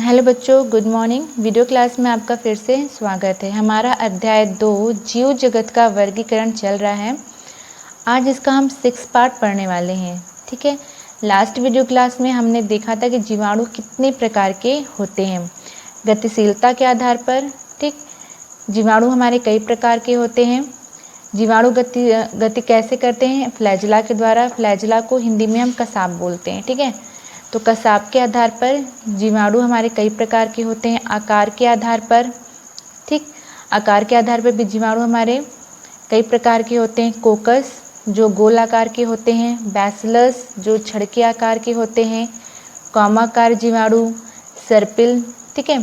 Hello बच्चों, good morning. Video class में आपका फिर से स्वागत है। हमारा अध्याय 2 जीव जगत का वर्गीकरण चल रहा है। आज इसका हम 6 पार्ट पढ़ने वाले हैं। ठीक है, लास्ट वीडियो क्लास में हमने देखा था कि जीवाणु कितने प्रकार के होते हैं गतिशीलता के आधार पर। ठीक, जीवाणु हमारे कई प्रकार के होते हैं। जीवाणु गति कैसे करते हैं? फ्लैजिला के द्वारा। फ्लैजिला को हिंदी में हम कसाब बोलते हैं। ठीक है, तो कसाब के आधार पर जीवाणु हमारे कई प्रकार के होते हैं। आकार के आधार पर, ठीक, आकार के आधार पर भी जीवाणु हमारे कई प्रकार के होते हैं। कोकस जो गोल आकार के होते हैं, बैसिलस जो छड़के आकार के होते हैं, कॉमाकार जीवाणु, सर्पिल। ठीक है,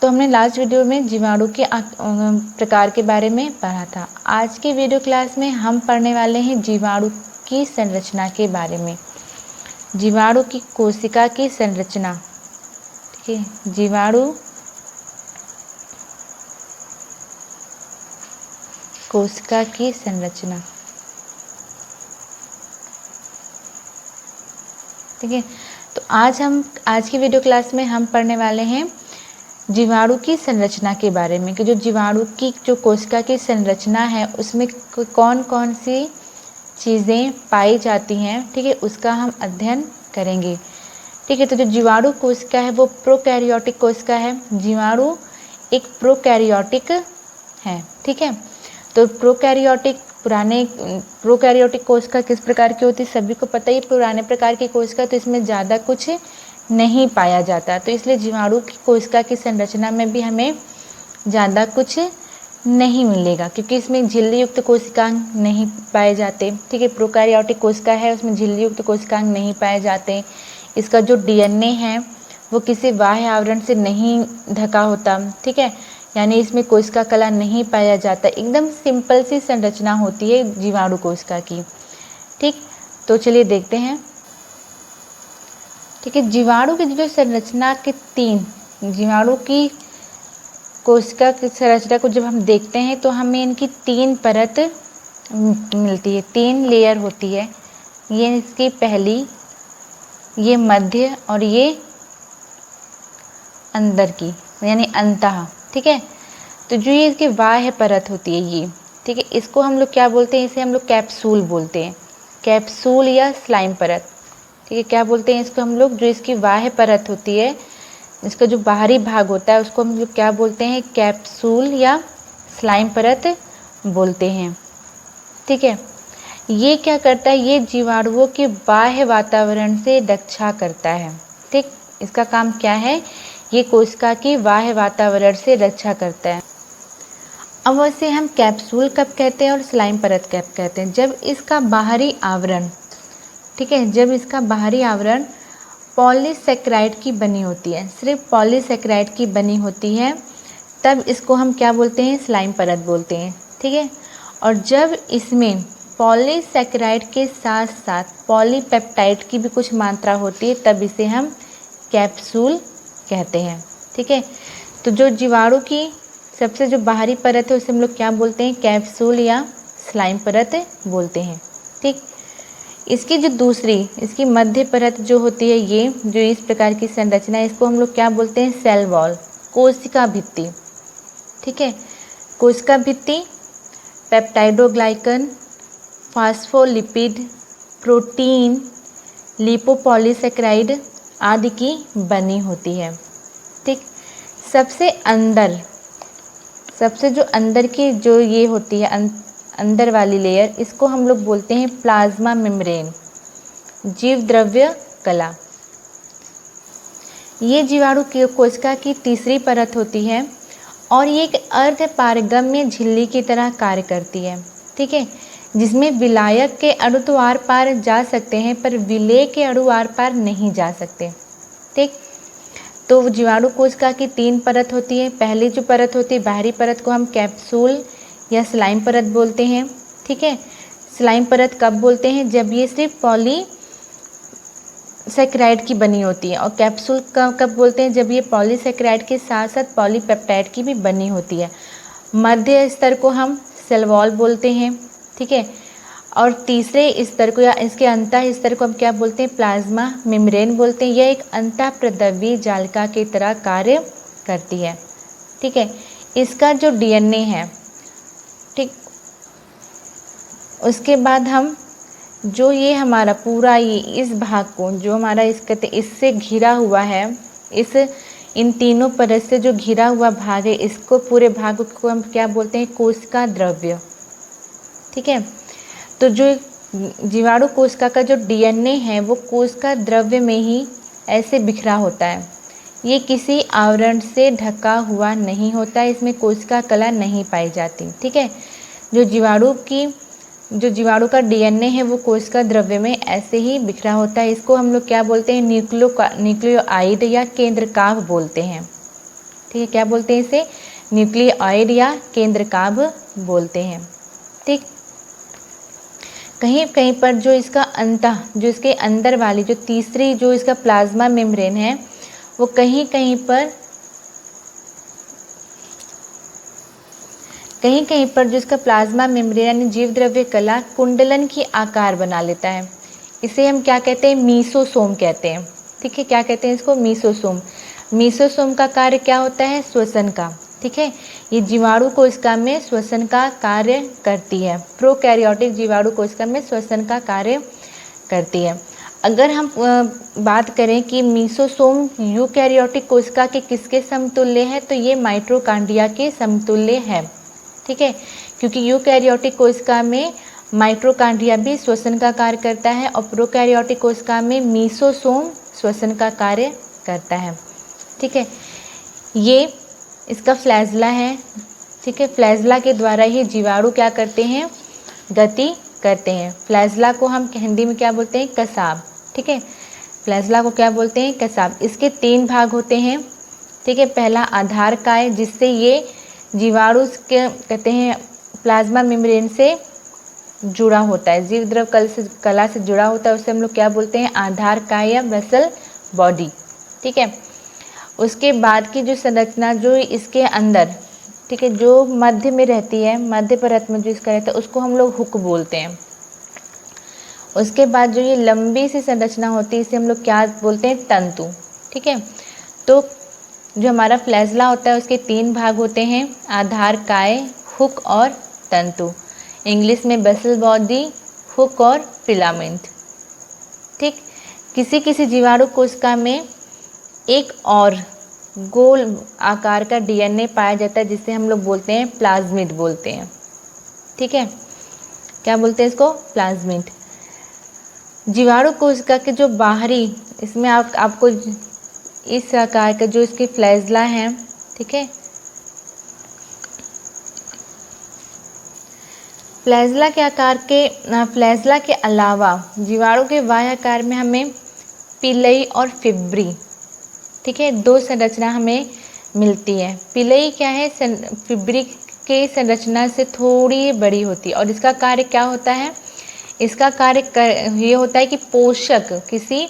तो हमने लास्ट वीडियो में जीवाणु के प्रकार के बारे में पढ़ा था। आज की वीडियो क्लास में हम पढ़ने वाले हैं जीवाणु की संरचना के बारे में। जीवाणु की कोशिका की संरचना। ठीक है, जीवाणु कोशिका की संरचना। ठीक है, तो आज की वीडियो क्लास में हम पढ़ने वाले हैं जीवाणु की संरचना के बारे में कि जो जीवाणु की जो कोशिका की संरचना है उसमें कौन कौन सी चीज़ें पाई जाती हैं। ठीक है, उसका हम अध्ययन करेंगे। ठीक है, तो जो जीवाणु कोशिका है वो प्रोकैरियोटिक कोशिका है। जीवाणु एक प्रोकैरियोटिक है। ठीक है, तो प्रोकैरियोटिक कोशिका किस प्रकार की होती है सभी को पता ही। पुराने प्रकार की कोशिका तो इसमें ज़्यादा कुछ नहीं पाया जाता, तो इसलिए जीवाणु की कोशिका की संरचना में भी हमें ज़्यादा कुछ नहीं मिलेगा क्योंकि इसमें झिल्ली युक्त कोशिकांग नहीं पाए जाते। ठीक है, प्रोकैरियोटिक कोशिका है उसमें झिल्ली युक्त कोशिकांग नहीं पाए जाते। इसका जो डीएनए है वो किसी बाह्य आवरण से नहीं ढका होता। ठीक है, यानी इसमें कोशिका कला नहीं पाया जाता। एकदम सिंपल सी संरचना होती है जीवाणु कोशिका की। ठीक, तो चलिए देखते हैं। ठीक है, जीवाणु की जो संरचना के जीवाणु की कोशिका की संरचना को जब हम देखते हैं तो हमें इनकी 3 परत मिलती है, 3 लेयर होती है। ये इसकी पहली, ये मध्य और ये अंदर की यानी अंतः। ठीक है, तो जो ये इसकी बाह्य परत होती है ये, ठीक है, इसको हम लोग क्या बोलते हैं? इसे हम लोग कैप्सूल बोलते हैं, कैप्सूल या स्लाइम परत। ठीक है, क्या बोलते हैं इसको हम लोग? जो इसकी बाह्य परत होती है, इसका जो बाहरी भाग होता है उसको हम लोग क्या बोलते हैं? कैप्सूल या स्लाइम परत बोलते हैं। ठीक है, ये क्या करता है? ये जीवाणुओं के बाह्य वातावरण से रक्षा करता है। ठीक, इसका काम क्या है? ये कोशिका की बाह्य वातावरण से रक्षा करता है। अब वैसे हम कैप्सूल कब कहते हैं और स्लाइम परत कब कहते हैं? जब इसका बाहरी आवरण, ठीक है, जब इसका बाहरी आवरण पॉलीसेकेराइड की बनी होती है, सिर्फ पॉलीसेकेराइड की बनी होती है, तब इसको हम क्या बोलते हैं? स्लाइम परत बोलते हैं। ठीक है, और जब इसमें पॉलीसेकेराइड के साथ साथ पॉलीपेप्टाइड की भी कुछ मात्रा होती है तब इसे हम कैप्सूल कहते हैं। ठीक है, तो जो जीवाणु की सबसे जो बाहरी परत है उसे हम लोग क्या बोलते हैं? कैप्सूल या स्लाइम परत बोलते हैं। ठीक, इसकी जो दूसरी, इसकी मध्य परत जो होती है, ये जो इस प्रकार की संरचना है, इसको हम लोग क्या बोलते हैं? सेल वॉल, कोशिका भित्ति। ठीक है, कोशिका भित्ति पेप्टाइडोग्लाइकन, फास्फोलिपिड, प्रोटीन, लिपोपॉलीसेकेराइड आदि की बनी होती है। ठीक, सबसे जो अंदर की जो ये होती है अंदर वाली लेयर, इसको हम लोग बोलते हैं प्लाज्मा मेम्ब्रेन, जीव द्रव्य कला। ये जीवाणु की कोशिका की तीसरी परत होती है और ये एक अर्ध पारगम्य झिल्ली की तरह कार्य करती है। ठीक है, जिसमें विलायक के अणु तो आर पार जा सकते हैं पर विलेय के अणु आर पार नहीं जा सकते। ठीक, तो जीवाणु कोशिका की 3 परत होती है। पहली जो परत होती है, बाहरी परत को हम कैप्सूल या स्लाइम परत बोलते हैं। ठीक है, स्लाइम परत कब बोलते हैं? जब ये सिर्फ पॉलीसेकेराइड की बनी होती है। और कैप्सूल कब बोलते हैं? जब ये पॉलीसेकेराइड के साथ साथ पॉलीपेप्टाइड की भी बनी होती है। मध्य स्तर को हम सेल वॉल बोलते हैं। ठीक है, और तीसरे स्तर को या इसके अंतः स्तर को हम क्या बोलते हैं, प्लाज्मा मेम्ब्रेन बोलते हैं। यह एक अंतःप्रद्रव्य जालिका की तरह कार्य करती है। ठीक है, इसका जो डीएनए है, ठीक, उसके बाद हम जो ये हमारा पूरा ये इस भाग को जो हमारा इससे घिरा हुआ है, इन तीनों परत से जो घिरा हुआ भाग है, इसको पूरे भाग को हम क्या बोलते हैं, कोशिका द्रव्य। ठीक है, तो जो जीवाणु कोशिका का जो डीएनए है वो कोशिका द्रव्य में ही ऐसे बिखरा होता है। ये किसी आवरण से ढका हुआ नहीं होता, इसमें कोशिका कला नहीं पाई जाती। ठीक है, जो जीवाणु का डीएनए है वो कोशिका द्रव्य में ऐसे ही बिखरा होता है। इसको हम लोग क्या बोलते हैं, न्यूक्लियोआइड या केंद्रकाभ बोलते हैं। ठीक है, क्या बोलते हैं इसे, न्यूक्लियोआइड या केंद्रकाभ बोलते हैं। ठीक, कहीं कहीं पर जो इसके अंदर वाली जो तीसरी जो इसका प्लाज्मा मेम्ब्रेन है, वो कहीं कहीं पर जो इसका प्लाज्मा मेम्ब्रेन यानी जीव द्रव्य कला कुंडलन की आकार बना लेता है। इसे हम क्या कहते हैं, मीसोसोम कहते हैं। ठीक है, क्या कहते हैं इसको, मीसोसोम। मीसोसोम का कार्य क्या होता है, श्वसन का। ठीक है, ये जीवाणु कोशिका में श्वसन का कार्य करती है। प्रोकैरियोटिक जीवाणु कोशिका में श्वसन का कार्य करती है। अगर हम बात करें कि मीसोसोम यूकैरियोटिक कोशिका के किसके समतुल्य है, तो ये माइटोकॉन्ड्रिया के समतुल्य है। ठीक है, क्योंकि यूकैरियोटिक कोशिका में माइटोकॉन्ड्रिया भी श्वसन का कार्य करता है और प्रोकैरियोटिक कोशिका में मीसोसोम श्वसन का कार्य करता है। ठीक है, ये इसका फ्लैजला है। ठीक है, फ्लैजला के द्वारा ही जीवाणु क्या करते हैं, गति करते हैं। फ्लैजला को हम हिंदी में क्या बोलते हैं, कसाब। ठीक है, फ्लैजला को क्या बोलते हैं, कसाब। इसके 3 भाग होते हैं। ठीक है, पहला आधार काय, जिससे ये जीवाणु के कहते हैं प्लाज्मा मेम्ब्रेन से जुड़ा होता है, जीव द्रव कला से जुड़ा होता है, उसे हम लोग क्या बोलते हैं, आधार काय या बेसल बॉडी। ठीक है, उसके बाद की जो संरचना जो इसके अंदर, ठीक है, जो मध्य में रहती है, मध्य परत में जो इसका रहता है, उसको हम लोग हुक बोलते हैं। उसके बाद जो ये लंबी सी संरचना होती है, इसे हम लोग क्या बोलते हैं, तंतु। ठीक है, तो जो हमारा फ्लैजला होता है उसके 3 भाग होते हैं, आधार काय, हुक और तंतु। इंग्लिश में बेसल बॉडी, हुक और फिलामेंट। ठीक, किसी किसी जीवाणु कोशिका में एक और गोल आकार का डीएनए पाया जाता है, जिसे हम लोग बोलते हैं प्लाज्मिड बोलते हैं। ठीक है, क्या बोलते हैं इसको, प्लाज्मिड। जीवाणु कोशिका के जो बाहरी, इसमें आपको इस आकार का जो इसके फ्लैजला हैं, ठीक है, फ्लैजला के अलावा जीवाणु के बाह्य आकार में हमें पिलई और फिब्री, ठीक है, 2 संरचना हमें मिलती है। पिलई क्या है, फिब्री के संरचना से थोड़ी बड़ी होती है और इसका कार्य क्या होता है, इसका कार्य ये होता है कि किसी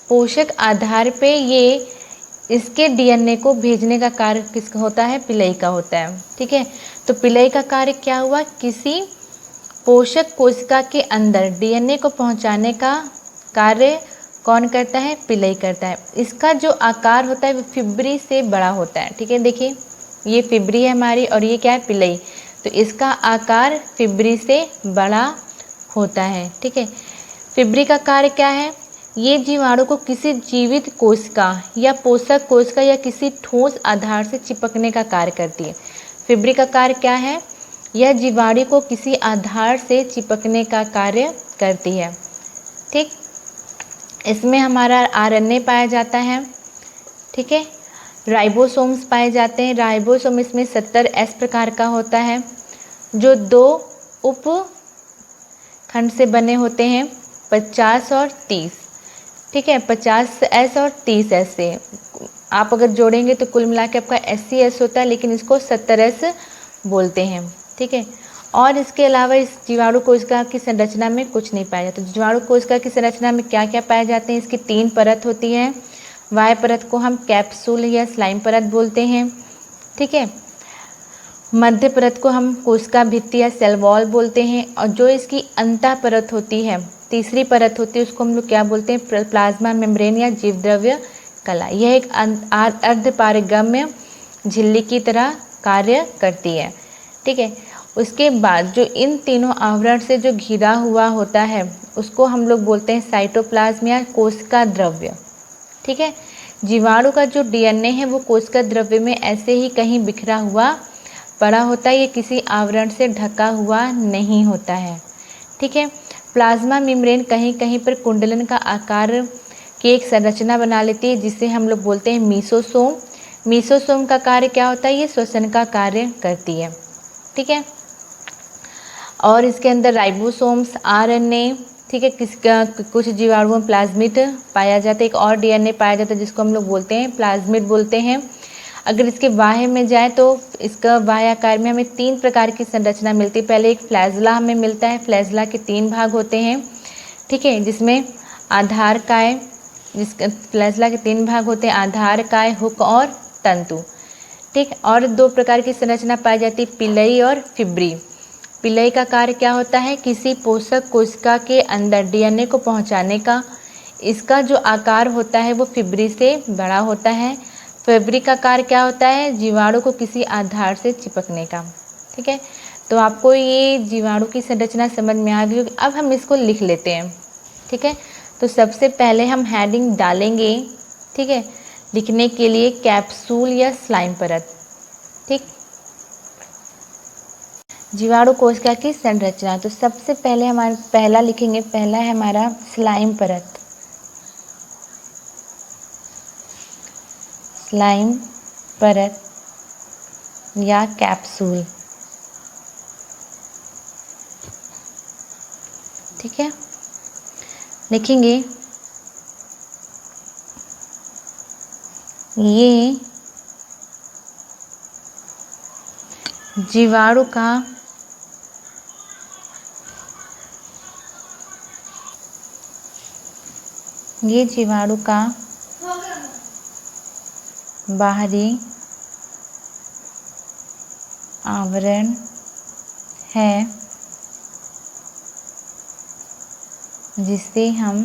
पोषक आधार पे ये इसके डीएनए को भेजने का कार्य किसका होता है, पिलई का होता है। ठीक है, तो पिलई का कार्य क्या हुआ, किसी पोषक कोशिका के अंदर डीएनए को पहुंचाने का कार्य कौन करता है, पिलई करता है। इसका जो आकार होता है वो फिब्री से बड़ा होता है। ठीक है, देखिए ये फिब्री है हमारी और ये क्या है, पिलई, तो इसका आकार फिब्री से बड़ा होता है। ठीक है, फिब्री का कार्य क्या है, ये जीवाणु को किसी जीवित कोशिका या पोषक कोशिका या किसी ठोस आधार से चिपकने का कार्य करती है। फिब्री का कार्य क्या है, यह जीवाणु को किसी आधार से चिपकने का कार्य करती है। ठीक, इसमें हमारा आरएनए पाया जाता है। ठीक है, राइबोसोम्स पाए जाते हैं। राइबोसोम इसमें 70S प्रकार का होता है, जो 2 उप खंड से बने होते हैं, 50 और 30। ठीक है, 50S और 30S से आप अगर जोड़ेंगे तो कुल मिला के आपका 80S होता है, लेकिन इसको 70S बोलते हैं। ठीक है, और इसके अलावा इस जीवाणु कोशिका की संरचना में कुछ नहीं पाया जाता। जीवाणु कोशिका की संरचना में क्या क्या पाए जाते हैं, इसकी 3 परत होती हैं। बाह्य परत को हम कैप्सूल या स्लाइम परत बोलते हैं। ठीक है, मध्य परत को हम कोशिका भित्ति या सेल वॉल बोलते हैं, और जो इसकी अंतः परत होती है, तीसरी परत होती है, उसको हम लोग क्या बोलते हैं, प्लाज्मा मेम्ब्रेन या जीवद्रव्य कला। यह एक अर्धपारगम्य झिल्ली की तरह कार्य करती है। ठीक है। उसके बाद जो इन तीनों आवरण से जो घिरा हुआ होता है उसको हम लोग बोलते हैं साइटोप्लाज्म या कोशिका द्रव्य। ठीक है। जीवाणु का जो डीएनए है वो कोशिका द्रव्य में ऐसे ही कहीं बिखरा हुआ पड़ा होता है, ये किसी आवरण से ढका हुआ नहीं होता है। ठीक है। प्लाज्मा मेम्ब्रेन कहीं कहीं पर कुंडलन का आकार की एक संरचना बना लेती है जिसे हम लोग बोलते हैं मीसोसोम। मीसोसोम का कार्य क्या होता है, ये श्वसन का कार्य करती है। ठीक है। और इसके अंदर राइबोसोम्स, आरएनए, ठीक है, कुछ जीवाणुओं में प्लाज्मिड पाया जाता है, एक और डीएनए पाया जाता है जिसको हम लोग बोलते हैं प्लाज्मिड बोलते हैं। अगर इसके बाह्य में जाए तो इसका बाह्य आकार में हमें 3 प्रकार की संरचना मिलती है। पहले एक फ्लैजला हमें मिलता है, फ्लैजला के 3 भाग होते हैं। ठीक है, जिसमें आधार काय, जिसका फ्लैजला के 3 भाग होते हैं, आधार काय, हुक और तंतु। ठीक। और 2 प्रकार की संरचना पाई जाती है, पिलई और फिब्री। पिलई का कार्य क्या होता है, किसी पोषक कोशिका के अंदर डीएनए को पहुंचाने का। इसका जो आकार होता है वो फिब्री से बड़ा होता है। फिब्री का कार्य क्या होता है, जीवाणु को किसी आधार से चिपकने का। ठीक है। तो आपको ये जीवाणु की संरचना समझ में आ गई होगी। अब हम इसको लिख लेते हैं। ठीक है। तो सबसे पहले हम हेडिंग डालेंगे, ठीक है, लिखने के लिए कैप्सूल या स्लाइम परत। ठीक। जीवाणु कोशिका की संरचना, तो सबसे पहले हमारा पहला लिखेंगे, पहला है हमारा स्लाइम परत। स्लाइम परत या कैप्सूल। ठीक है। लिखेंगे ये जीवाणु का बाहरी आवरण है जिसे हम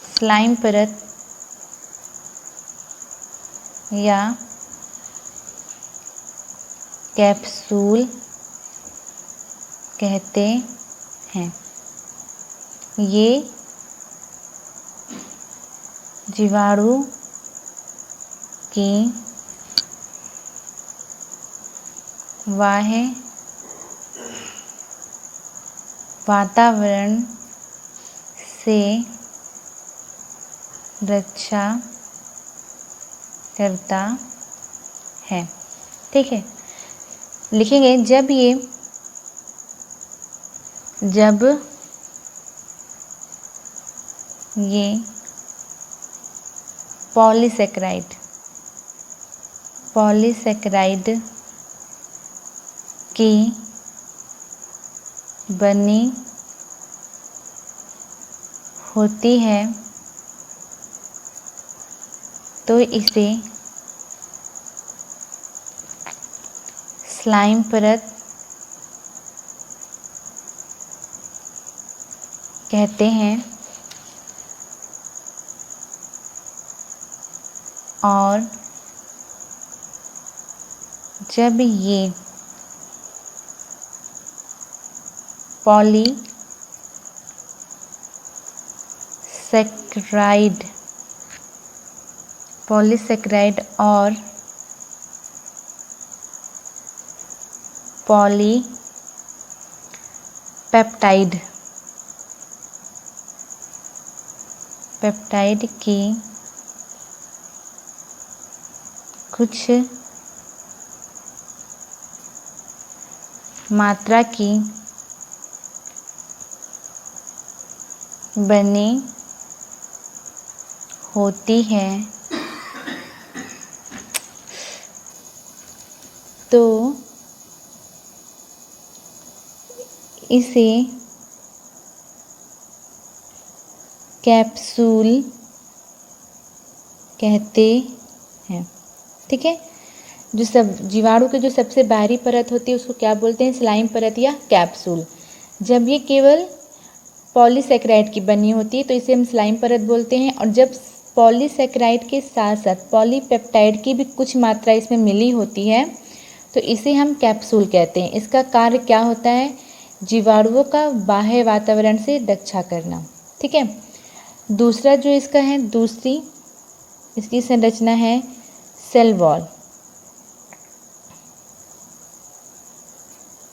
स्लाइम परत या कैप्सूल कहते हैं। ये जीवाणु की बाह्य वातावरण से रक्षा करता है। ठीक है। लिखेंगे जब ये पॉलीसेकेराइड की बनी होती है तो इसे स्लाइम परत कहते हैं। और जब ये पॉलीसेकेराइड और पेप्टाइड की कुछ मात्रा की बनी होती है तो इसे कैप्सूल कहते हैं। ठीक है। जो सब जीवाणु के जो सबसे बाहरी परत होती है उसको क्या बोलते हैं, स्लाइम परत या कैप्सूल। जब ये केवल पॉलीसेकेराइड की बनी होती है तो इसे हम स्लाइम परत बोलते हैं, और जब पॉलीसेकेराइड के साथ साथ पॉलीपेप्टाइड की भी कुछ मात्रा इसमें मिली होती है तो इसे हम कैप्सूल कहते हैं। इसका कार्य क्या होता है, जीवाणुओं का बाह्य वातावरण से रक्षा करना। ठीक है। दूसरा जो इसका है, दूसरी इसकी संरचना है सेल वॉल।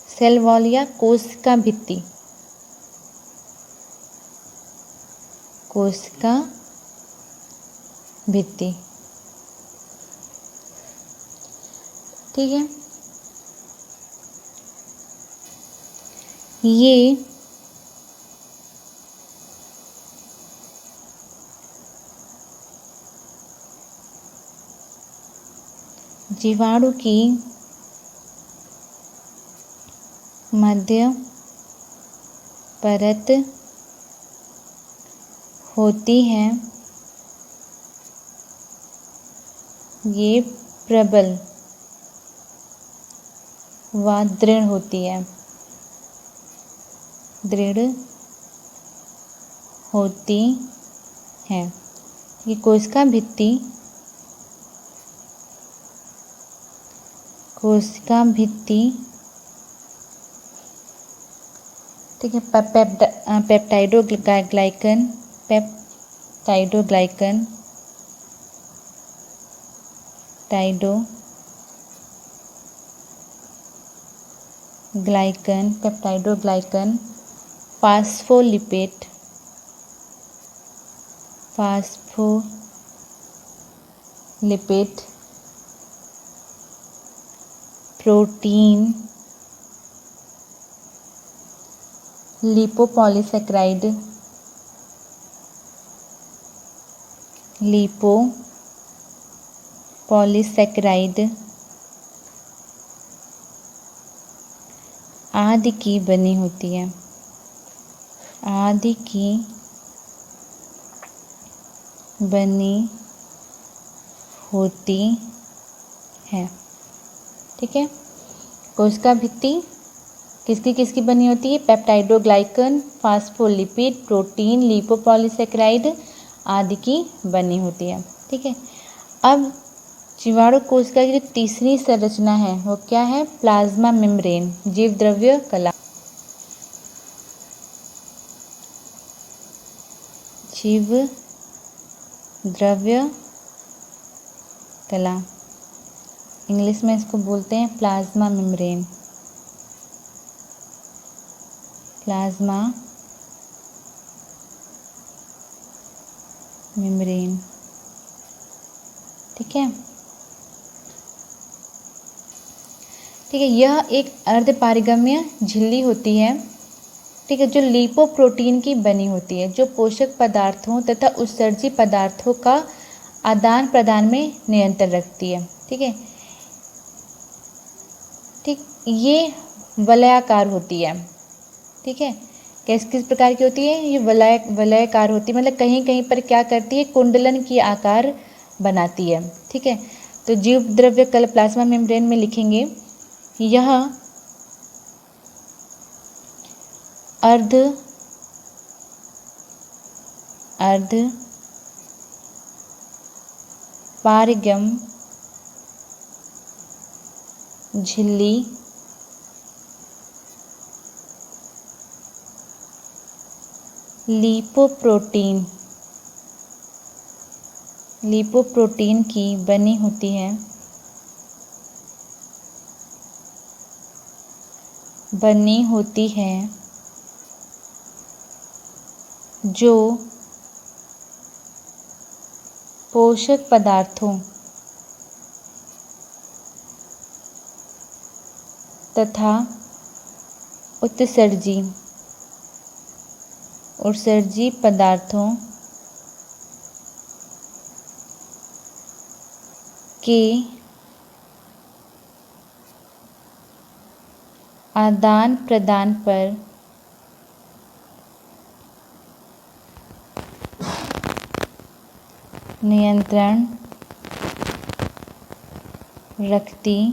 सेल वॉल या कोशिका भित्ति, कोशिका भित्ति। ठीक है। ये जीवाणु की मध्य परत होती है। ये प्रबल व दृढ़ होती है, दृढ़ होती है। ये कोशिका भित्ति, कोशिका भित्ति। ठीक है। Peptidoglycan, peptidoglycan, peptidoglycan, phospholipid, protein, lipopolysaccharide, आदि की बनी होती है, आदि की बनी होती है। ठीक है। कोशिका भित्ति किसकी किसकी बनी होती है, पेप्टाइडोग्लाइकन, फास्फोलिपिड, प्रोटीन, लिपोपॉलीसेकेराइड आदि की बनी होती है। ठीक है। अब जीवाणु कोशिका की जो तीसरी संरचना है वो क्या है, प्लाज्मा मेम्ब्रेन, जीव द्रव्य कला। जीव द्रव्य कला, इंग्लिश में इसको बोलते हैं प्लाज्मा मेम्ब्रेन, प्लाज्मा मेम्ब्रेन। ठीक है। ठीक है। यह एक अर्धपारगम्य झिल्ली होती है। ठीक है। जो लिपोप्रोटीन की बनी होती है, जो पोषक पदार्थों तथा उत्सर्जी पदार्थों का आदान प्रदान में नियंत्रण रखती है। ठीक है। ठीक, ये वलयाकार होती है। ठीक है। किस किस प्रकार की होती है, ये वलयाकार होती है, मतलब कहीं कहीं पर क्या करती है, कुंडलन की आकार बनाती है। ठीक है। तो जीव द्रव्य कल प्लाज्मा मेम्ब्रेन में लिखेंगे, यह अर्ध पारगम झिल्ली लिपोप्रोटीन की बनी होती है, जो पोषक पदार्थों तथा उत्सर्जी पदार्थों के आदान प्रदान पर नियंत्रण रखती है।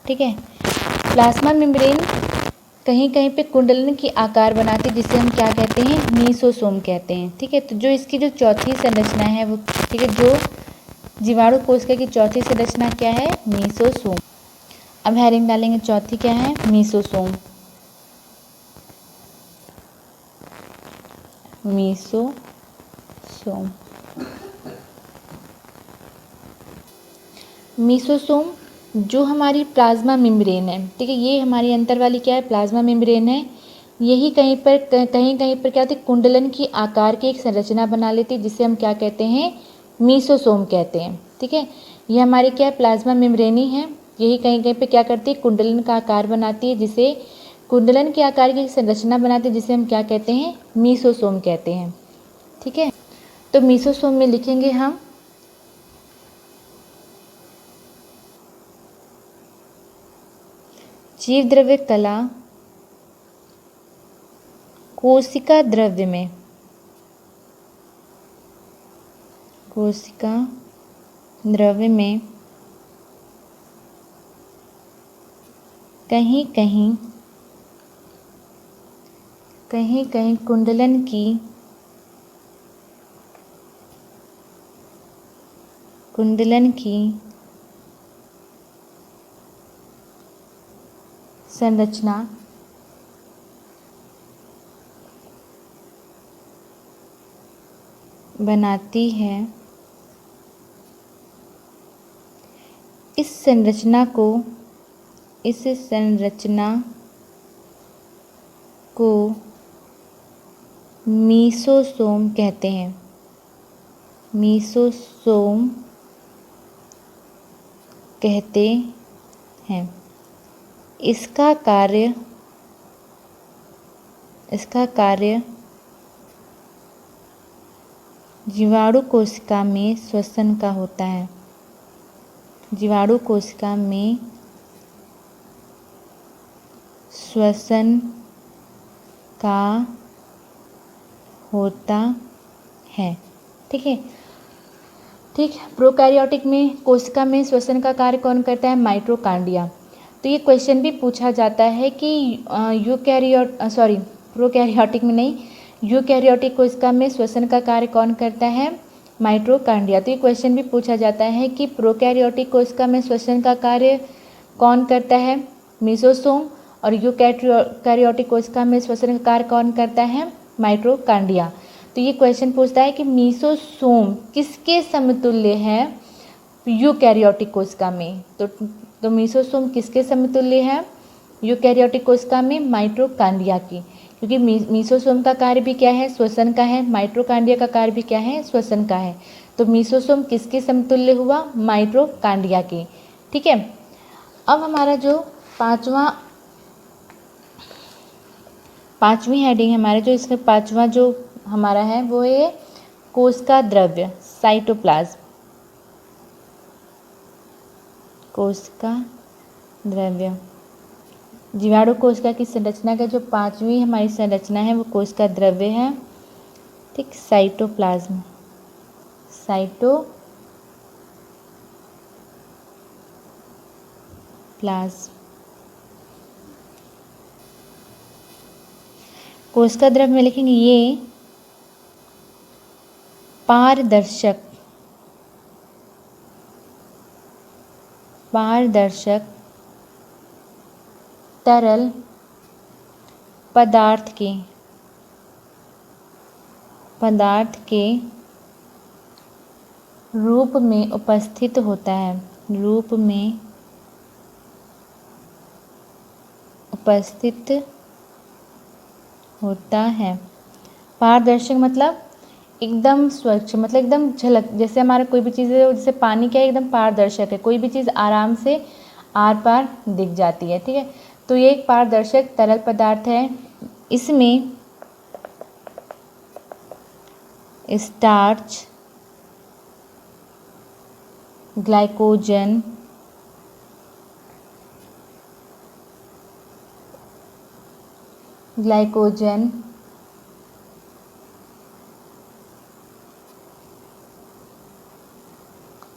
ठीक है। प्लाज्मा मेम्ब्रेन कहीं कहीं पे कुंडलन की आकार बनाती है, जिसे हम क्या कहते हैं, मीसोसोम कहते हैं। ठीक है। तो जो इसकी जो चौथी संरचना है वो, ठीक है, जो जीवाणु कोशिका की चौथी संरचना क्या है, मीसोसोम। अब हेडिंग डालेंगे, चौथी क्या है, मीसोसोम। मीसोसोम। मीसोसोम जो हमारी प्लाज्मा मेम्ब्रेन है, ठीक है, ये हमारी अंतर वाली क्या है, प्लाज्मा मेम्ब्रेन है। यही कहीं कहीं पर क्या होती है, कुंडलन की आकार की एक संरचना बना लेती है, जिसे हम क्या कहते हैं, मीसोसोम कहते हैं। ठीक है। ये हमारी क्या है, प्लाज्मा मेम्ब्रेन ही है। यही कहीं कहीं पे क्या करती है, कुंडलन का आकार बनाती है, जिसे कुंडलन के आकार की संरचना बनाती है, जिसे हम क्या कहते हैं, मीसोसोम कहते हैं। ठीक है। तो मीसोसोम में लिखेंगे हम जीव द्रव्य कला कोशिका द्रव्य में, कोशिका द्रव्य में कहीं कहीं कुंडलन की संरचना बनाती है। इस संरचना को मीसोसोम कहते हैं। मीसोसोम कहते हैं। इसका कार्य जीवाणु कोशिका में श्वसन का होता है। जीवाणु कोशिका में श्वसन का होता है। ठीक है। ठीक। प्रोकैरियोटिक में कोशिका में श्वसन का कार्य कौन करता है, माइटोकॉन्ड्रिया। तो ये क्वेश्चन भी पूछा जाता है कि प्रोकैरियोटिक में नहीं, यूकैरियोटिक कोशिका में श्वसन का कार्य कौन करता है, माइटोकॉन्ड्रिया। तो ये क्वेश्चन भी पूछा जाता है कि प्रोकैरियोटिक कोशिका में श्वसन का कार्य कौन करता है, मीसोसोम, और यूकैरियोटिक कोशिका में श्वसन का कार्य कौन करता है, माइटोकॉन्ड्रिया। तो ये क्वेश्चन पूछता है कि मीसोसोम किसके समतुल्य है यूकैरियोटिक कोशिका में। तो मीसोसोम किसके समतुल्य है यूकैरियोटिक कोशिका में, माइटोकॉन्ड्रिया की, क्योंकि मीसोसोम का कार्य भी क्या है, श्वसन का है, माइटोकॉन्ड्रिया का कार्य भी क्या है, श्वसन का है। तो मीसोसोम किसके समतुल्य हुआ, माइटोकॉन्ड्रिया की। ठीक है। अब हमारा जो पांचवी हेडिंग है हमारे, जो इसमें पांचवा जो हमारा है वो है कोशिका द्रव्य, साइटोप्लाज्म। कोशिका द्रव्य, जीवाणु कोशिका की संरचना का जो पांचवी हमारी संरचना है वो कोशिका द्रव्य है। ठीक। साइटोप्लाज्म। कोशिका द्रव्य में लिखेंगे ये पारदर्शक तरल पदार्थ के रूप में उपस्थित होता है। रूप में उपस्थित होता है। पारदर्शक मतलब एकदम स्वच्छ, मतलब एकदम झलक, जैसे हमारा कोई भी चीज़ है, जैसे पानी क्या है, एकदम पारदर्शक है, कोई भी चीज़ आराम से आर पार दिख जाती है। ठीक है। तो ये एक पारदर्शक तरल पदार्थ है। इसमें स्टार्च, ग्लाइकोजन,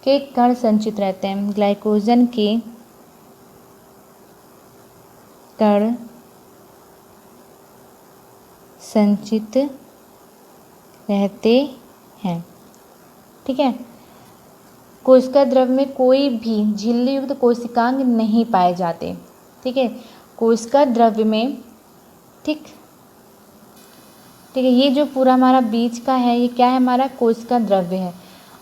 के कण संचित रहते हैं। ग्लाइकोजन के कण संचित रहते हैं। ठीक है। कोशिका द्रव में कोई भी झिल्ली युक्त कोशिकांग नहीं पाए जाते। ठीक है। कोशिका द्रव्य में ठीक है, ये जो पूरा हमारा बीच का है, ये क्या है, हमारा कोशिका द्रव्य है।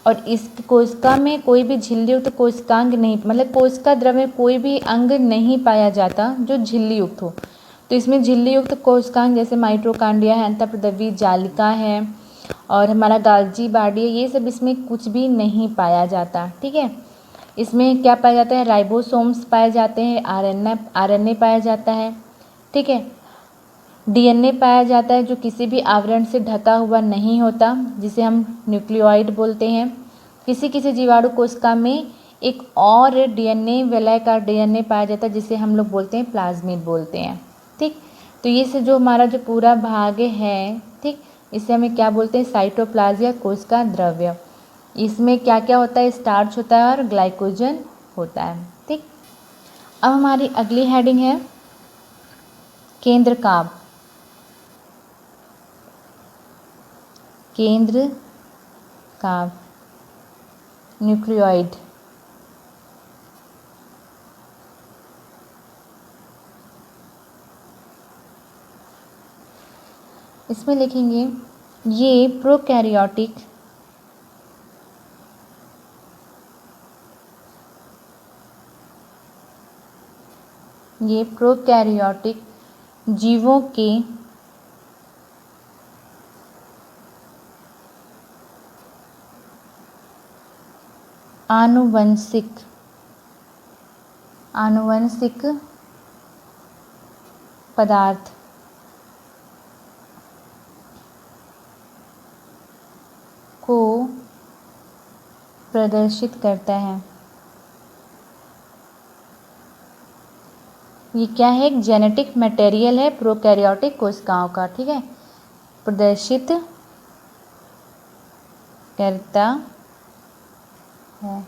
और इस कोशिका में कोई भी झिल्ली युक्त कोशिकांग नहीं, मतलब कोशिका द्रव्य में कोई भी अंग नहीं पाया जाता जो झिल्ली युक्त हो। तो इसमें झिल्ली युक्त कोशिकांग जैसे माइटोकॉन्ड्रिया है, अंतःप्रद्रवी जालिका है और हमारा गाल्जी बॉडी है, ये सब इसमें कुछ भी नहीं पाया जाता। ठीक है। इसमें क्या पाया जाता है, राइबोसोम्स पाए जाते हैं, आरएनए पाया जाता है। ठीक है। डीएनए पाया जाता है जो किसी भी आवरण से ढका हुआ नहीं होता, जिसे हम न्यूक्लियोइड बोलते हैं। किसी किसी जीवाणु कोशिका में एक और डीएनए वलयाकार डीएनए पाया जाता है, जिसे हम लोग बोलते हैं प्लाज्मिड बोलते हैं। ठीक। तो ये से जो हमारा जो पूरा भाग है, ठीक, इसे हमें क्या बोलते हैं, साइटोप्लाज्म या कोशिका द्रव्य। इसमें क्या क्या होता है, स्टार्च होता है और ग्लाइकोजन होता है। ठीक। अब हमारी अगली हेडिंग है केंद्रकाभ। केंद्रकाभ न्यूक्लियोइड। इसमें लिखेंगे ये प्रोकैरियोटिक जीवों के आनुवंशिक पदार्थ को प्रदर्शित करता है। ये क्या है, एक जेनेटिक मटेरियल है प्रोकैरियोटिक कोशिकाओं का। ठीक है। प्रदर्शित करता है।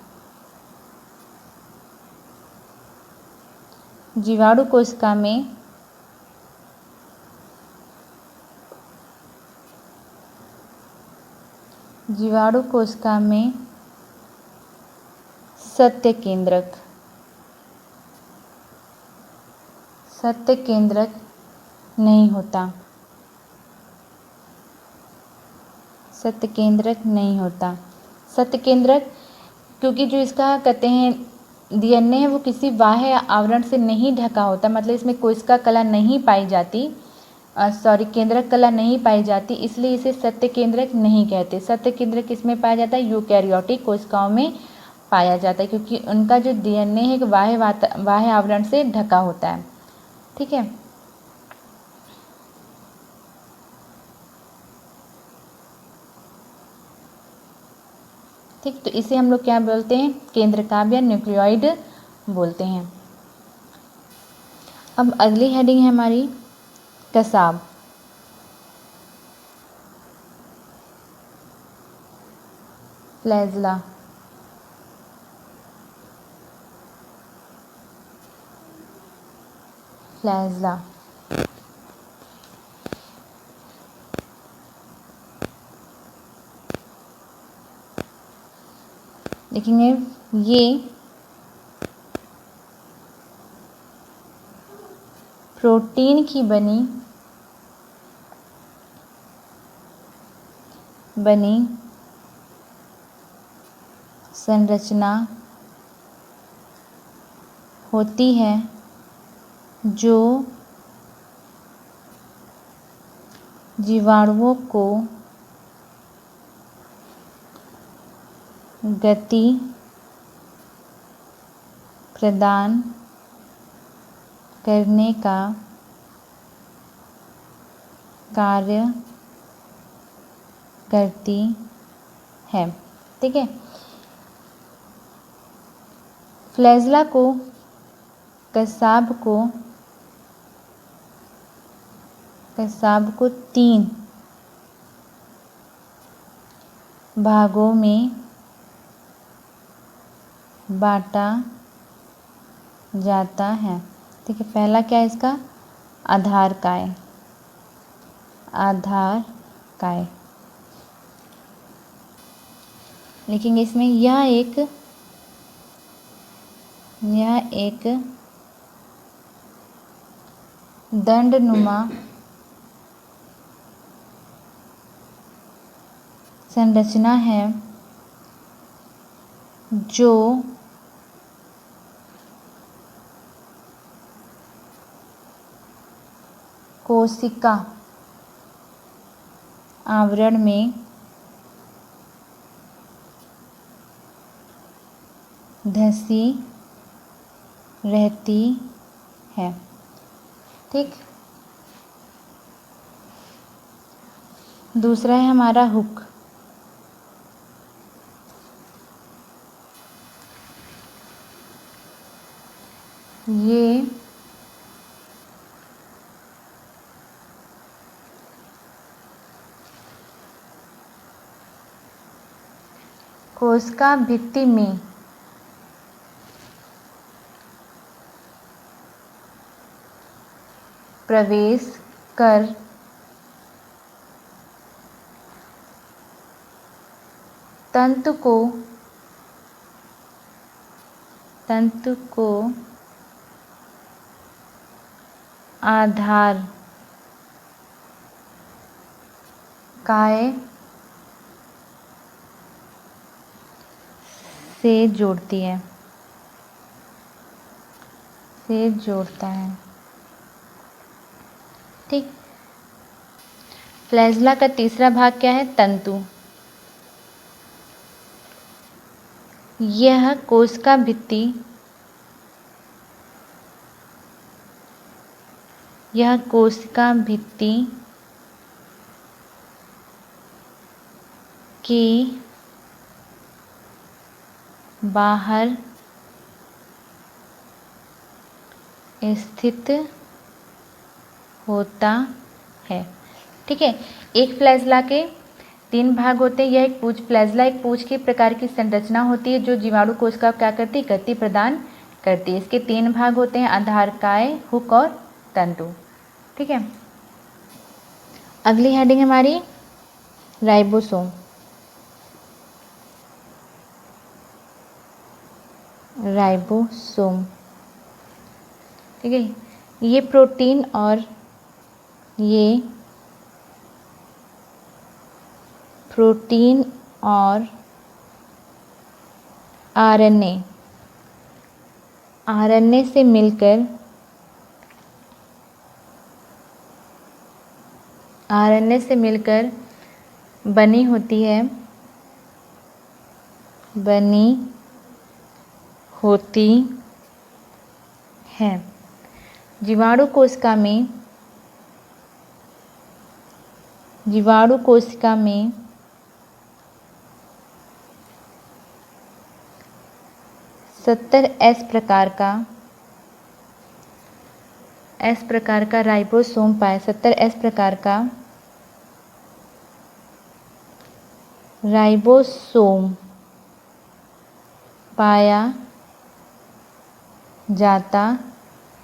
जीवाणु कोशिका में सत्य केंद्रक नहीं होता। सत्य केंद्रक क्योंकि जो इसका कहते हैं डीएनए है वो किसी बाह्य आवरण से नहीं ढका होता, मतलब इसमें कोशिका कला नहीं पाई जाती, केंद्रक कला नहीं पाई जाती, इसलिए इसे सत्य केंद्रक नहीं कहते। सत्य केंद्रक किसमें पाया जाता है, यूकैरियोटिक कोशिकाओं में पाया जाता है, क्योंकि उनका जो डीएनए है बाह्य आवरण से ढका होता है। ठीक है। ठीक। तो इसे हम लोग क्या बोलते हैं, केंद्रकाभ या न्यूक्लियोइड बोलते हैं। अब अगली हेडिंग है हमारी कसाब। फ्लैजला। देखेंगे ये प्रोटीन की बनी संरचना होती है जो जीवाणुओं को गति प्रदान करने का कार्य करती है। ठीक है। फ्लैजला को कसाब को 3 भागों में बांटा जाता है। ठीक है, पहला क्या है इसका? आधार काय। आधार काय लिखेंगे इसमें। यह एक दंडनुमा संरचना है जो कोशिका आवरण में धसी रहती है। ठीक, दूसरा है हमारा हुक। ये कोशिका भित्ति में प्रवेश कर तंतु को आधार काय से जोड़ती है, से जोड़ता है। ठीक, फ्लैजला का तीसरा भाग क्या है? तंतु। यह कोशिका भित्ति की बाहर स्थित होता है। ठीक है, एक फ्लैजला के 3 भाग होते हैं। यह एक पूंछ, फ्लैजला एक पूंछ के प्रकार की संरचना होती है जो जीवाणु कोशिका क्या करती है? गति प्रदान करती है। इसके 3 भाग होते हैं, आधार काय, हुक और तंतु। ठीक है, अगली हेडिंग हमारी राइबोसोम। राइबोसोम, ठीक है, ये प्रोटीन और आरएनए से मिलकर बनी होती है। जीवाणु कोशिका में 70S प्रकार का राइबोसोम 70S प्रकार का राइबोसोम पाया जाता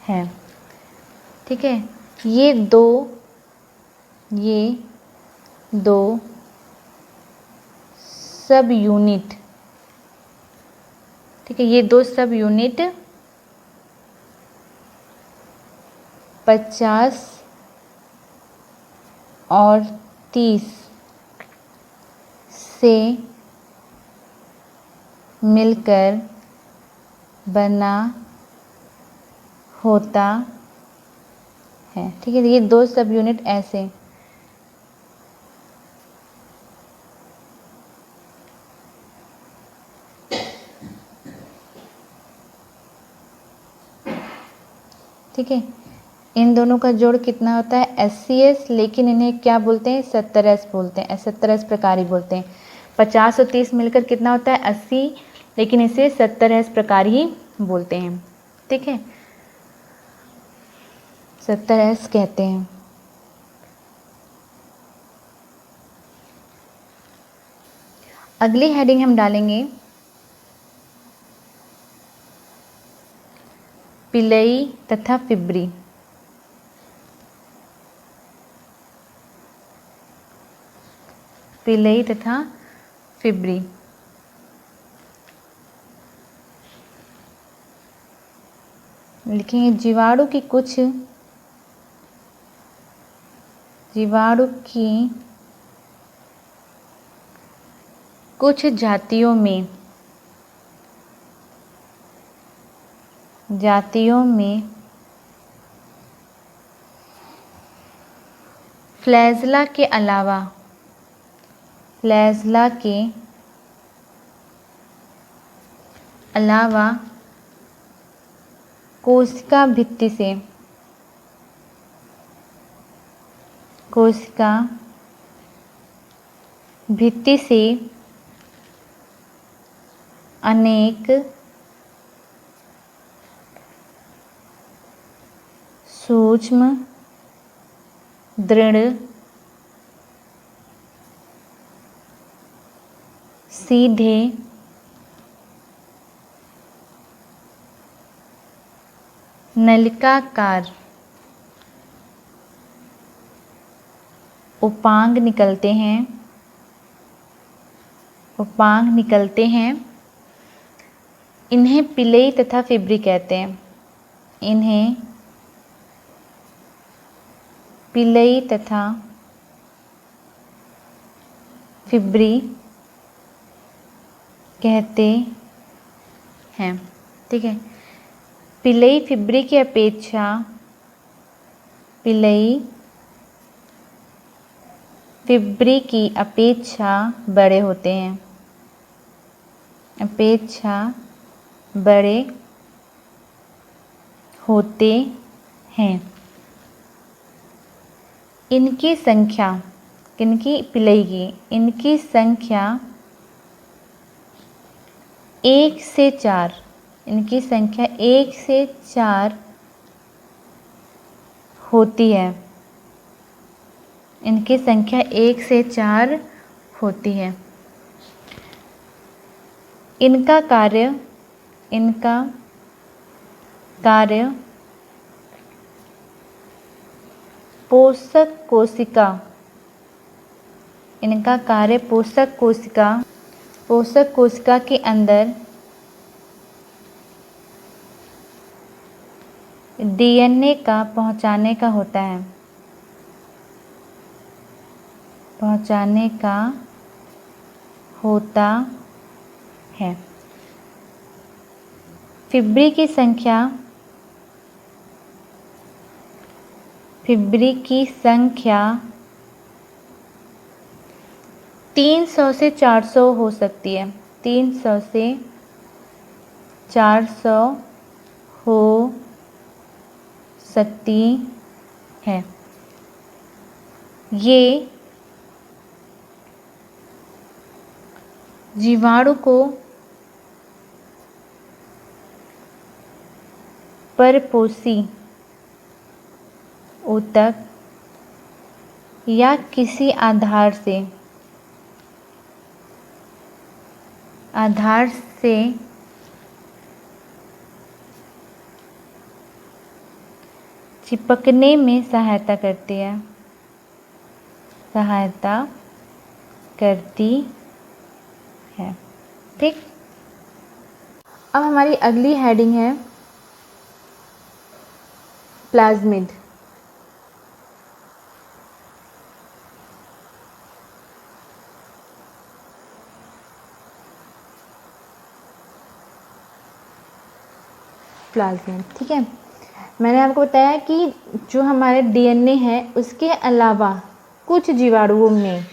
है। ठीक है, ये दो सब यूनिट, ठीक है, ये 2 सब यूनिट 50 और 30 से मिलकर बना होता है। ठीक है, ये 2 सब यूनिट ऐसे ठीक है, इन दोनों का जोड़ कितना होता है? 80S, लेकिन इन्हें क्या बोलते हैं? 70S बोलते हैं, 70S प्रकारी बोलते हैं। 50 और 30 मिलकर कितना होता है? 80, लेकिन इसे 70S प्रकार ही बोलते हैं। ठीक है, 70S कहते हैं। अगली हेडिंग हम डालेंगे पिलई तथा फिब्री। पिलई तथा फिब्री। लिखेंगे जीवाणु की कुछ जातियों में फ्लैजेला के अलावा कोशिका भित्ति से अनेक सूक्ष्म दृढ़ सीधे नलिकाकार उपांग निकलते हैं। इन्हें पिलई तथा फिब्री कहते हैं। इन्हें पिलई तथा फिब्री कहते हैं। ठीक है, पिलई फिब्री की अपेक्षा बड़े होते हैं। इनकी संख्या पिलई की इनकी संख्या 1 से 4 होती है। इनकी संख्या 1 से 4 होती है। इनका कार्य पोषक कोशिका के अंदर डीएनए का पहुंचाने का होता है। फिब्री की संख्या 300 से 400 हो सकती है। 300 से 400 हो सकती है। ये जीवाणु को परपोषी ऊतक या किसी आधार से चिपकने में सहायता करती है। ठीक, अब हमारी अगली हेडिंग है प्लाज्मिड। ठीक है, मैंने आपको बताया कि जो हमारे डीएनए है उसके अलावा कुछ जीवाणुओं में,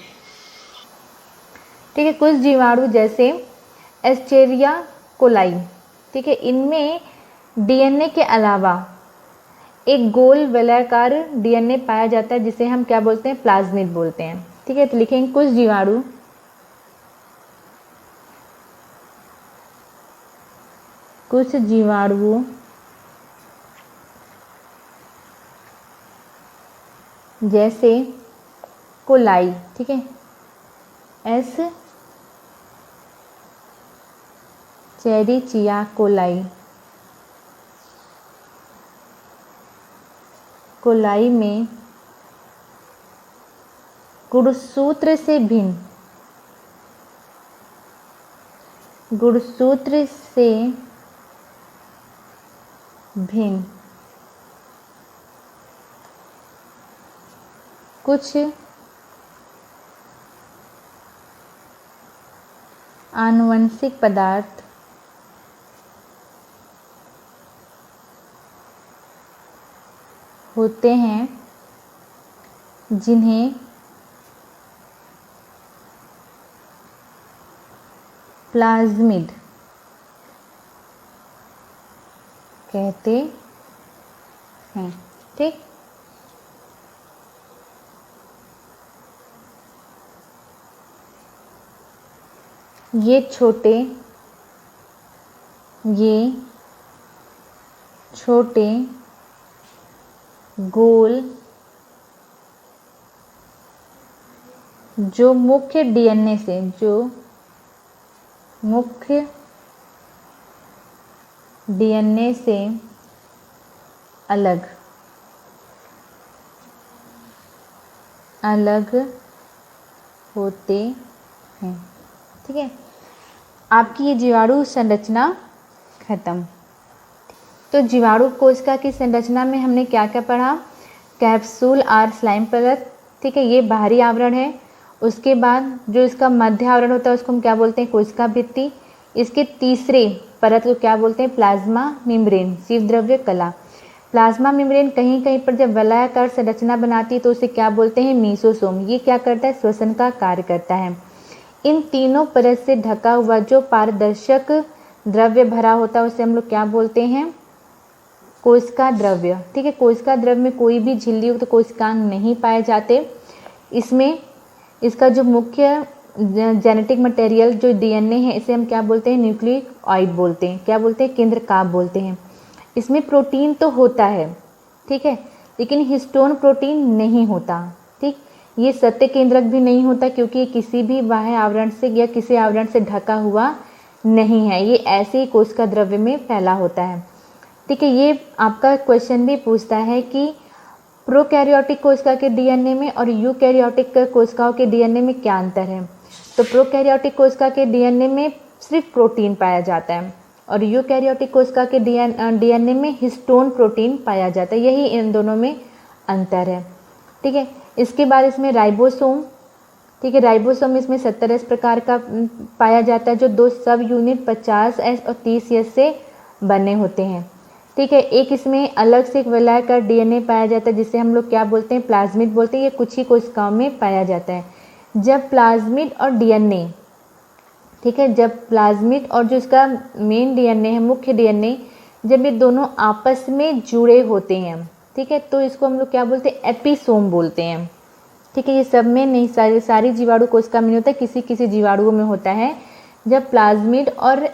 ठीक है, कुछ जीवाणु जैसे एस्चेरिया कोलाई, ठीक है, इनमें डीएनए के अलावा एक गोल वलयाकार डीएनए पाया जाता है जिसे हम क्या बोलते हैं, प्लाज्मिड बोलते हैं। ठीक है, तो लिखेंगे कुछ जीवाणुओं जैसे कोलाई, ठीक है, एस्चेरिचिया कोलाई, कोलाई में गुणसूत्र से भिन्न, गुणसूत्र से भिन्न कुछ आनुवंशिक पदार्थ होते हैं जिन्हें प्लाज्मिड कहते हैं। ठीक, ये छोटे गोल जो मुख्य डीएनए से अलग होते हैं। ठीक है, आपकी ये जीवाणु संरचना खत्म। तो जीवाणु कोशिका की संरचना में हमने क्या क्या पढ़ा? कैप्सूल और स्लाइम परत, ठीक है, ये बाहरी आवरण है। उसके बाद जो इसका मध्य आवरण होता है उसको हम क्या बोलते हैं? कोशिका भित्ति। इसके तीसरे परत को क्या बोलते हैं? प्लाज्मा मेम्ब्रेन, शीतद्रव्य कला। प्लाज्मा मेम्ब्रेन कहीं कहीं पर जब वलयाकार संरचना बनाती है तो उसे क्या बोलते हैं? मीसोसोम। ये क्या करता है? श्वसन का कार्य करता है। इन तीनों परत से ढका हुआ जो पारदर्शक द्रव्य भरा होता है उसे हम लोग क्या बोलते हैं? कोशिका द्रव्य। ठीक है, कोशिका द्रव्य में कोई भी झिल्ली युक्त कोशिकांग नहीं पाए जाते। इसमें इसका जो मुख्य जेनेटिक मटेरियल जो डीएनए है इसे हम क्या बोलते हैं? न्यूक्लियोइड बोलते हैं। क्या बोलते हैं? केंद्रकाभ बोलते हैं। इसमें प्रोटीन तो होता है, ठीक है, लेकिन हिस्टोन प्रोटीन नहीं होता। ठीक, ये सत्य केंद्रक भी नहीं होता क्योंकि ये किसी भी बाह्य आवरण से या किसी आवरण से ढका हुआ नहीं है, ये ऐसे ही कोशिका द्रव्य में फैला होता है। ठीक है, ये आपका क्वेश्चन भी पूछता है कि प्रोकैरियोटिक कोशिका के डीएनए में और यूकैरियोटिक कोशिकाओं के डीएनए में क्या अंतर है? तो प्रोकैरियोटिक कोशिका के डीएनए में सिर्फ प्रोटीन पाया जाता है और यूकैरियोटिक कोशिका के डीएनए में हिस्टोन प्रोटीन पाया जाता है। यही इन दोनों में अंतर है। ठीक है, इसके बाद इसमें राइबोसोम, ठीक है, राइबोसोम इसमें 70S प्रकार का पाया जाता है जो 2 सब यूनिट 50S और 30S से बने होते हैं। ठीक है, एक इसमें अलग से एक वलयाकार डीएनए पाया जाता है जिसे हम लोग क्या बोलते हैं? प्लाज्मिड बोलते हैं। ये कुछ ही कोशिकाओं में पाया जाता है। जब प्लाज्मिड और डीएनए, ठीक है, जब प्लाज्मिड और जो इसका मेन डीएनए है, मुख्य डीएनए, जब ये दोनों आपस में जुड़े होते हैं, ठीक है, तो इसको हम लोग क्या बोलते हैं? एपिसोम बोलते हैं। ठीक है, ये सब में नहीं, सारी जीवाणु कोशिका में नहीं होता, किसी किसी जीवाणुओं में होता है। जब प्लाज्मिड और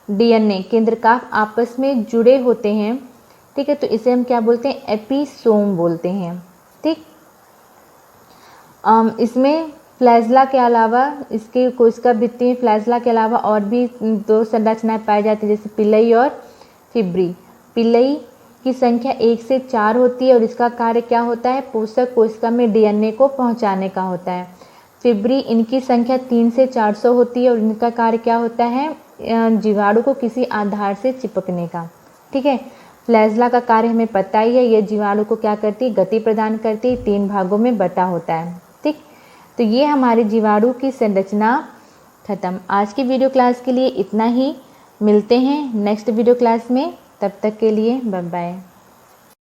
डीएनए केंद्रकाभ आपस में जुड़े होते हैं, ठीक है, तो इसे हम क्या बोलते हैं? एपिसोम बोलते हैं। ठीक, इसमें फ्लैजला के अलावा, इसके कोशिका भित्ति में फ्लैजला के अलावा और भी 2 संरचनाएं पाई जाती हैं जैसे पिल्लई और फिब्री। पिल्लई की संख्या 1 से 4 होती है और इसका कार्य क्या होता है? पोषक कोशिका में डीएनए को पहुंचाने का होता है। फिब्री, इनकी संख्या 3 से 400 होती है और इनका कार्य क्या होता है? जीवाणु को किसी आधार से चिपकने का। ठीक है, फ्लैजला का कार्य हमें पता ही है, यह जीवाणु को क्या करती है? गति प्रदान करती है, 3 भागों में बटा होता है। ठीक, तो ये हमारी जीवाणु की संरचना खत्म। आज की वीडियो क्लास के लिए इतना ही, मिलते हैं नेक्स्ट वीडियो क्लास में, तब तक के लिए बाय बाय।